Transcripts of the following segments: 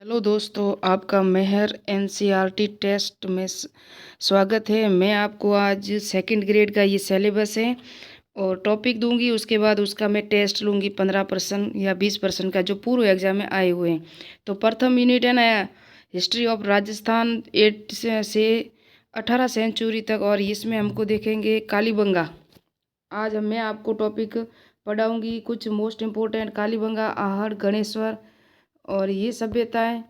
Hello दोस्तों, आपका मेहर NCERT test में स्वागत है। मैं आपको आज सेकंड ग्रेड का ये सिलेबस है और टॉपिक दूंगी। उसके बाद उसका मैं टेस्ट लूँगी 15% या 20% का जो पूर्व एग्जाम में आए हुए हैं। तो प्रथम यूनिट है ना, हिस्ट्री ऑफ राजस्थान 8 से 18 सेंचुरी तक, और इसमें हमको देखेंगे कालीबंगा। आज मैं आपको टॉपिक पढ़ाऊँगी कुछ मोस्ट इम्पोर्टेंट कालीबंगा, आहड़, गणेश्वर और ये सभ्यताएं,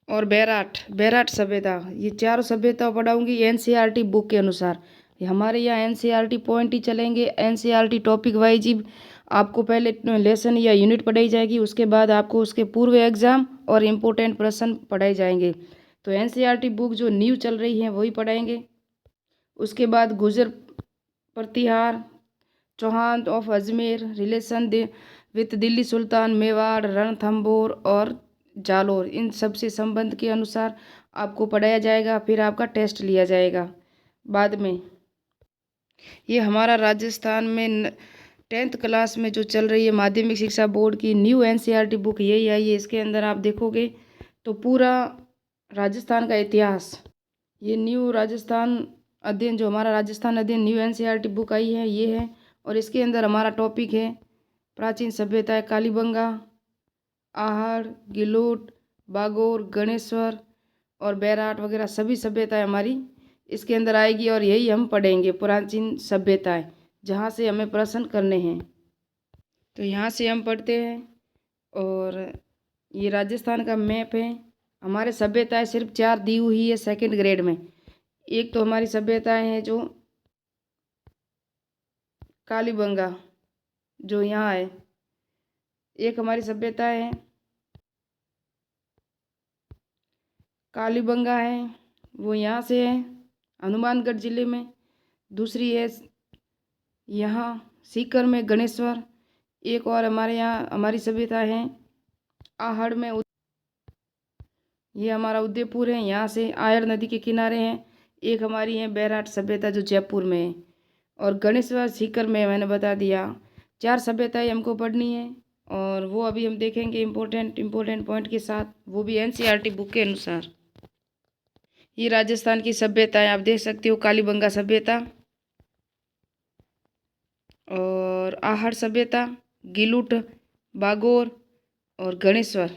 और बैराट सभ्यता। ये चारों सभ्यता पढ़ाऊंगी एनसीईआरटी बुक के अनुसार। ये हमारे यहाँ एनसीईआरटी पॉइंट ही चलेंगे, एनसीईआरटी टॉपिक वाइज ही आपको पहले लेसन या यूनिट पढ़ाई जाएगी, उसके बाद आपको उसके पूर्व एग्जाम और इम्पोर्टेंट प्रश्न पढ़ाए जाएंगे। तो एनसीईआरटी बुक जो न्यू चल रही है वही पढ़ाएंगे। उसके बाद Gurjar Pratihar, Chauhan of Ajmer, relation with Delhi sultan, Mewar, Ranthambore और जालोर, इन सब से संबंध के अनुसार आपको पढ़ाया जाएगा। फिर आपका टेस्ट लिया जाएगा बाद में। ये हमारा राजस्थान में 10th क्लास में जो चल रही है माध्यमिक शिक्षा बोर्ड की न्यू एनसीईआरटी बुक यही आई है। इसके अंदर आप देखोगे तो पूरा राजस्थान का इतिहास, ये न्यू राजस्थान अध्ययन, जो हमारा राजस्थान अध्ययन न्यू एनसीईआरटी बुक आई है ये है। और इसके अंदर हमारा टॉपिक है प्राचीन सभ्यताएं, कालीबंगा, आहड़, गिलोट, बागोर, गणेश्वर और बैराट वगैरह सभी सभ्यताएं हमारी इसके अंदर आएगी। और यही हम पढ़ेंगे प्राचीन सभ्यताएं, जहाँ से हमें प्रश्न करने हैं। तो यहाँ से हम पढ़ते हैं। और ये राजस्थान का मैप है। हमारे सभ्यताएं सिर्फ 4 दी हुई है सेकंड ग्रेड में। एक तो हमारी सभ्यताएं हैं जो कालीबंगा जो यहाँ है, एक हमारी सभ्यताएं है कालीबंगा है वो यहाँ से है हनुमानगढ़ जिले में। दूसरी है यहाँ सीकर में गणेश्वर। एक और हमारे यहाँ हमारी सभ्यता है आहड़ में, ये हमारा उदयपुर है, यहाँ से आयर नदी के किनारे हैं। एक हमारी है बैराट सभ्यता जो जयपुर में है, और गणेश्वर सीकर में, मैंने बता दिया। 4 सभ्यताएं हमको पढ़नी है और वो अभी हम देखेंगे इम्पोर्टेंट पॉइंट के साथ, वो भी एनसीईआरटी बुक के अनुसार। ये राजस्थान की सभ्यताएं आप देख सकते हो, कालीबंगा सभ्यता और आहड़ सभ्यता, गिलुट, बागोर और गणेश्वर।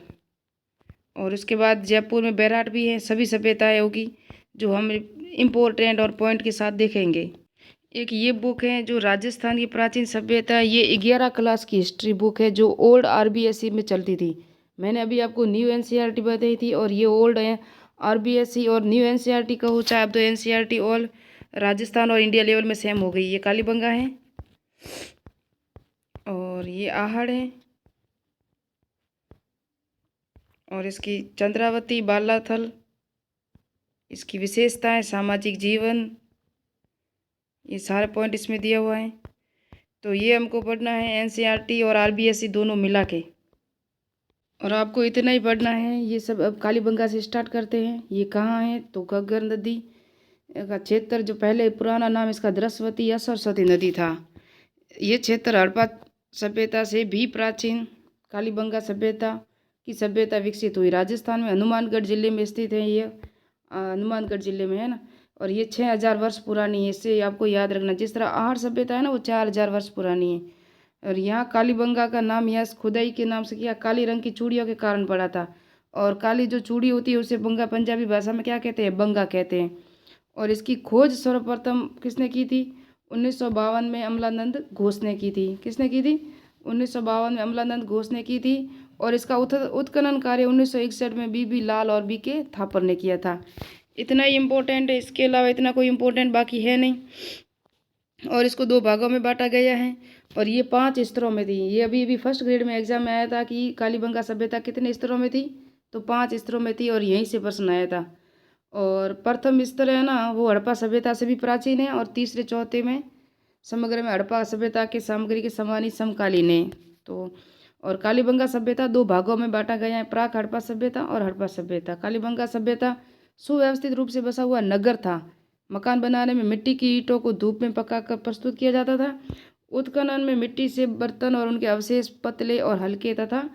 और उसके बाद जयपुर में बैराट भी है। सभी सभ्यताएं होगी जो हम इम्पोर्टेंट और पॉइंट के साथ देखेंगे। एक ये बुक है जो राजस्थान की प्राचीन सभ्यता, ये 11 क्लास की हिस्ट्री बुक है जो ओल्ड आरबीएसई में चलती थी। मैंने अभी आपको न्यू एनसीईआरटी बताई थी, और ये ओल्ड है आरबीएसई और न्यू एनसीईआरटी कहूँ चाहे, अब तो एनसीईआरटी ऑल राजस्थान और इंडिया लेवल में सेम हो गई। ये कालीबंगा है और ये आहड़ है, और इसकी चंद्रावती, बालाथल, इसकी विशेषताएं, सामाजिक जीवन, ये सारे पॉइंट इसमें दिया हुआ है। तो ये हमको पढ़ना है एनसीईआरटी और आरबीएसई दोनों मिला के, और आपको इतना ही पढ़ना है ये सब। अब कालीबंगा से स्टार्ट करते हैं। ये कहाँ है तो घग्गर नदी का क्षेत्र, जो पहले पुराना नाम इसका द्रस्वती या सरस्वती नदी था। ये क्षेत्र हड़प्पा सभ्यता से भी प्राचीन कालीबंगा सभ्यता की सभ्यता विकसित हुई। राजस्थान में हनुमानगढ़ जिले में स्थित है ये, हनुमानगढ़ जिले में है ना। और ये 6000 वर्ष पुरानी है, इससे आपको याद रखना। जिस तरह आहड़ सभ्यता है ना वो 4000 वर्ष पुरानी है। और यहाँ कालीबंगा का नाम यहाँ खुदाई के नाम से किया, काली रंग की चूड़ियों के कारण पड़ा था। और काली जो चूड़ी होती है उसे बंगा पंजाबी भाषा में क्या कहते हैं, बंगा कहते हैं। और इसकी खोज सर्वप्रथम किसने की थी, 1952 में अमलानंद घोष ने की थी। किसने की थी, 1952 में अमलानंद घोष ने की थी। और इसका उत्खनन कार्य 1961 में बीबी लाल और बीके थापर ने किया था। इतना ही इम्पोर्टेंट है, इसके अलावा इतना कोई इम्पोर्टेंट बाकी है नहीं। और इसको 2 भागों में बांटा गया है, और ये 5 स्तरों में थी। ये अभी फर्स्ट ग्रेड में एग्जाम में आया था कि कालीबंगा सभ्यता कितने स्तरों में थी, तो 5 स्तरों में थी, और यहीं से प्रश्न आया था। और प्रथम स्तर है ना वो हड़प्पा सभ्यता से भी प्राचीन है, और तीसरे चौथे में समग्र में हड़प्पा सभ्यता के सामग्री के समान ही समकालीन है। तो और कालीबंगा सभ्यता 2 भागों में बांटा गया है, प्राक हड़प्पा सभ्यता और हड़प्पा सभ्यता। कालीबंगा सभ्यता सुव्यवस्थित रूप से बसा हुआ नगर था। मकान बनाने में मिट्टी की ईंटों को धूप में पकाकर प्रस्तुत किया जाता था। उत्खनन में मिट्टी से बर्तन और उनके अवशेष पतले और हल्के तथा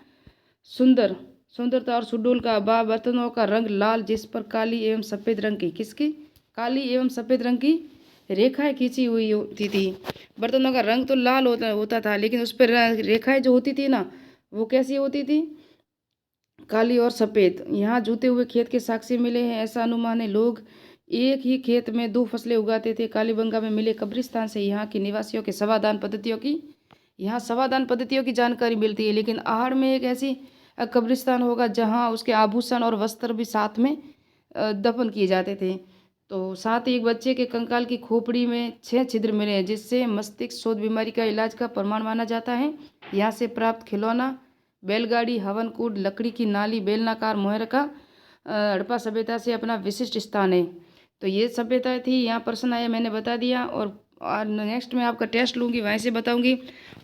सुंदर, सुंदरता और सुडौल का अभाव, बर्तनों का रंग लाल जिस पर काली एवं सफ़ेद रंग की, किसकी, काली एवं सफ़ेद रंग की रेखाएं खींची हुई होती थी। बर्तनों का रंग तो लाल होता था, लेकिन उस पर रेखाएं जो होती थी ना, वो कैसी होती थी, काली और सफ़ेद। यहाँ जूते हुए खेत के साक्ष्य मिले हैं, ऐसा अनुमान है। लोग एक ही खेत में 2 फसलें उगाते थे। कालीबंगा में मिले कब्रिस्तान से यहाँ के निवासियों के समाधान पद्धतियों की, यहाँ समाधान पद्धतियों की जानकारी मिलती है। लेकिन आहड़ में एक ऐसी कब्रिस्तान होगा जहाँ उसके आभूषण और वस्त्र भी साथ में दफन किए जाते थे। तो साथ ही एक बच्चे के कंकाल की खोपड़ी में 6 छिद्र मिले हैं, जिससे मस्तिष्क शोथ बीमारी का इलाज का प्रमाण माना जाता है। यहाँ से प्राप्त खिलौना, बैलगाड़ी, हवन कूड, लकड़ी की नाली, बेलनाकार मोहर का हड़प्पा सभ्यता से अपना विशिष्ट स्थान है। तो ये सभ्यता थी। यहाँ प्रश्न आया, मैंने बता दिया। और नेक्स्ट में आपका टेस्ट लूँगी, वहीं से बताऊँगी।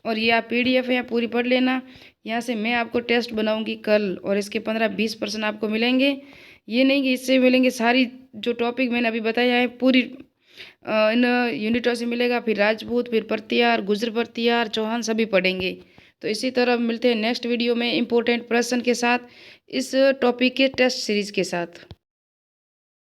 और ये आप PDF है, पूरी पढ़ लेना। यहाँ से मैं आपको टेस्ट बनाऊँगी कल, और इसके 15-20% आपको मिलेंगे। ये नहीं कि इससे मिलेंगे, सारी जो टॉपिक मैंने अभी बताया है पूरी इन यूनिटों से मिलेगा। फिर राजपूत, फिर परतियार, गुजर परतियार, चौहान सभी पढ़ेंगे। तो इसी तरह मिलते हैं नेक्स्ट वीडियो में इम्पोर्टेंट प्रश्न के साथ, इस टॉपिक के टेस्ट सीरीज के साथ।